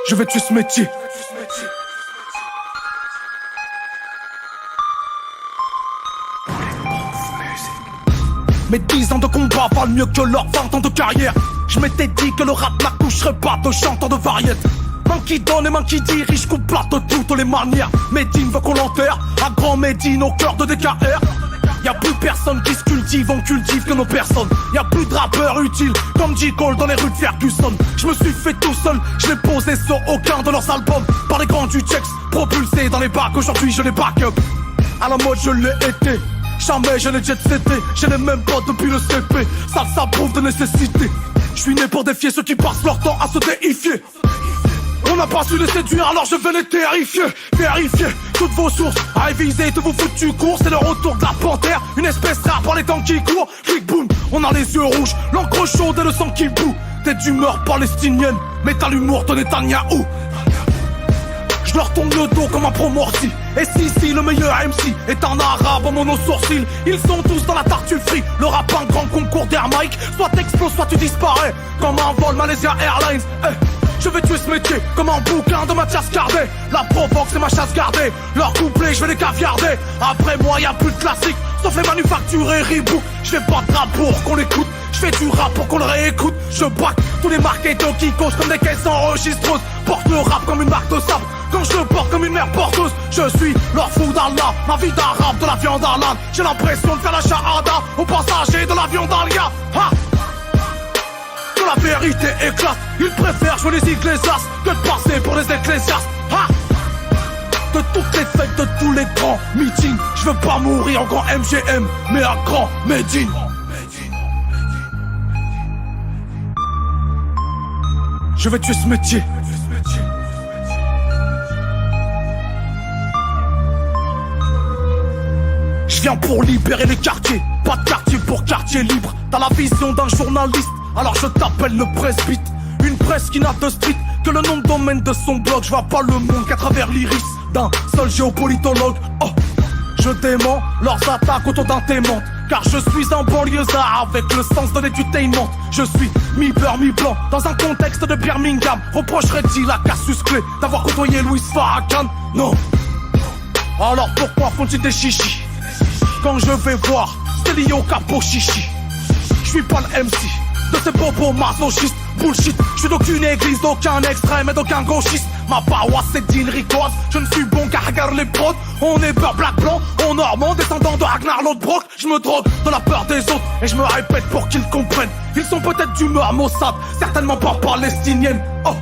Je vais tuer ce métier. Mes 10 ans de combat valent mieux que leurs 20 ans de carrière. Je m'étais dit que le rap n'accoucherait pas de chanteurs de variété. Main qui donne et main qui dirige, coupe plate de toutes les manières. Medine veut qu'on l'enterre, à grand Medine au cœur de DKR. Y'a plus personne qui se cultive, on cultive que nos personnes. Y'a plus de rappeurs utiles, comme J. Cole dans les rues de Ferguson. Je me suis fait tout seul, je l'ai posé sur aucun de leurs albums. Par les grands du Chex, propulsés dans les bacs, aujourd'hui je les back up. À la mode je l'ai été, jamais je n'ai jet seté. J'ai les mêmes potes depuis le CP, ça prouve de nécessité. Je suis né pour défier ceux qui passent leur temps à se déifier. On n'a pas su les séduire, alors je vais les terrifier. Vérifier toutes vos sources, réviser de vos foutus cours. C'est le retour de la panthère, une espèce rare par les temps qui courent. Clic boum, on a les yeux rouges, l'encre chaude et le sang qui bout. T'es d'humeur palestinienne, mais t'as l'humour de Netanyahou. Je leur tourne le dos comme un promorti. Et si le meilleur MC est un arabe en mono-sourcil. Ils sont tous dans la tartufferie. Le rap un grand concours d'Air Mike. Soit t'exploses, soit tu disparais. Comme un vol Malaysia Airlines. Je vais tuer ce métier comme un bouquin de Mathias Cardet. La provoque c'est ma chasse gardée. Leur couplet je vais les caviarder. Après moi y'a plus de classiques, sauf les manufacturés Reebok. Je fais pas de rap pour qu'on l'écoute, je fais du rap pour qu'on le réécoute. Je braque tous les marketeurs qui causent comme des caisses enregistreuses. Porte le rap comme une marque de sable, quand je le porte comme une mère porteuse. Je suis leur fou d'Allah, ma vie d'arabe, de la viande à l'âne. J'ai l'impression de faire la shahada aux passagers de l'avion d'Alia. Que la vérité éclate, ils préfèrent jouer les ecclésiastes que de passer pour les ecclésiastes. De toutes les fêtes, de tous les grands meetings, je veux pas mourir en grand MGM, mais à grand Medine. Je vais tuer ce métier. Je viens pour libérer les quartiers, pas de quartier pour quartier libre. T'as la vision d'un journaliste, alors je t'appelle le presbyte. Une presse qui n'a de street que le nom de domaine de son blog. Je vois pas le monde qu'à travers l'iris d'un seul géopolitologue. Oh, je dément leurs attaques autour d'un témoin. Car je suis un banlieusard avec le sens de l'edutainment. Je suis mi-beurre, mi-blanc dans un contexte de Birmingham. Reprocherait-il à Cassius Clay d'avoir côtoyé Louis Farrakhan? Non. Alors pourquoi font-ils des chichis quand je vais voir Stélio Capo Chichi? Je suis pas le MC de ces bobos masochistes. Bullshit, je suis d'aucune église, d'aucun extrême et d'aucun gauchiste. Ma paroisse c'est d'île ricoise, je ne suis bon qu'à regarder les prods. On est beurre black blanc, on normand, descendant de Ragnar Lodbrok. Je me drogue de la peur des autres et je me répète pour qu'ils comprennent. Ils sont peut-être d'humeur Mossad, certainement pas palestinienne. Oh.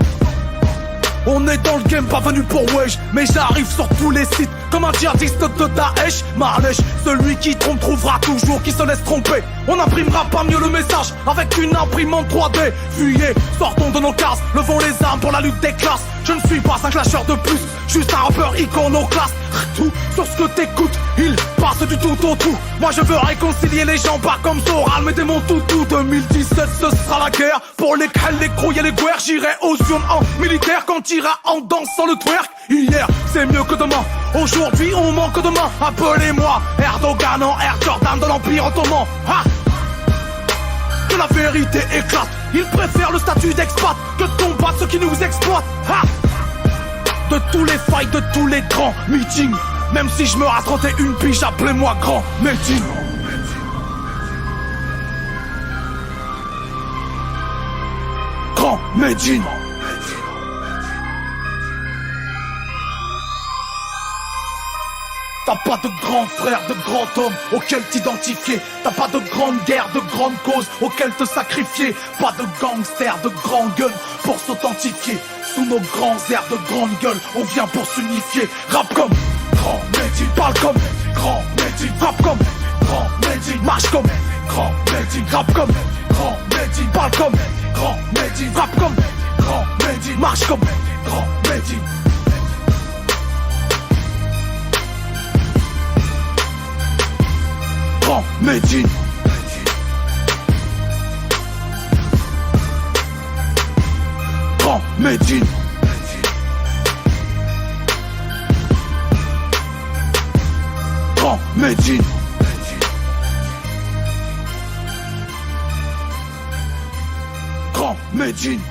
On est dans le game, pas venu pour wesh, mais j'arrive sur tous les sites comme un djihadiste de Daesh. Marlèche, celui qui trompe trouvera toujours qui se laisse tromper. On imprimera pas mieux le message avec une imprimante 3D. Fuyez, sortons de nos cases, levons les armes pour la lutte des classes. Je ne suis pas un clasheur de plus, juste un rappeur iconoclaste. Tout sur ce que t'écoutes, il passe du tout au tout. Moi je veux réconcilier les gens, pas comme Soral, mais mon toutou. 2017 ce sera la guerre, pour les crêles, les crocs et les guerres. J'irai aux urnes en militaire quand t'iras en dansant le twerk. Hier c'est mieux que demain, aujourd'hui on manque de main. Appelez-moi Erdogan en Air Jordan de l'Empire Ottoman. Que la vérité éclate, ils préfèrent le statut d'expat que de combattre ceux qui nous exploitent. De tous les fights, de tous les grands meetings, même si je me rate 31 piges, appelez-moi grand Medine. Grand Medine. T'as pas de grand frère, de grand homme auquel t'identifier. T'as pas de grande guerre, de grande cause auquel te sacrifier. Pas de gangster, de grand gueule pour s'authentifier. Sous nos grands airs de grande gueule, on vient pour s'unifier. Rap comme Grand Medine, parle comme Grand Medine, rap comme Grand Medine, marche comme Grand Medine, rap comme Grand Medine, parle comme Grand Medine, rap comme Grand Medine, marche comme Grand Medine. Grand Medine. Grand Medine. Grand Medine. Grand Medine.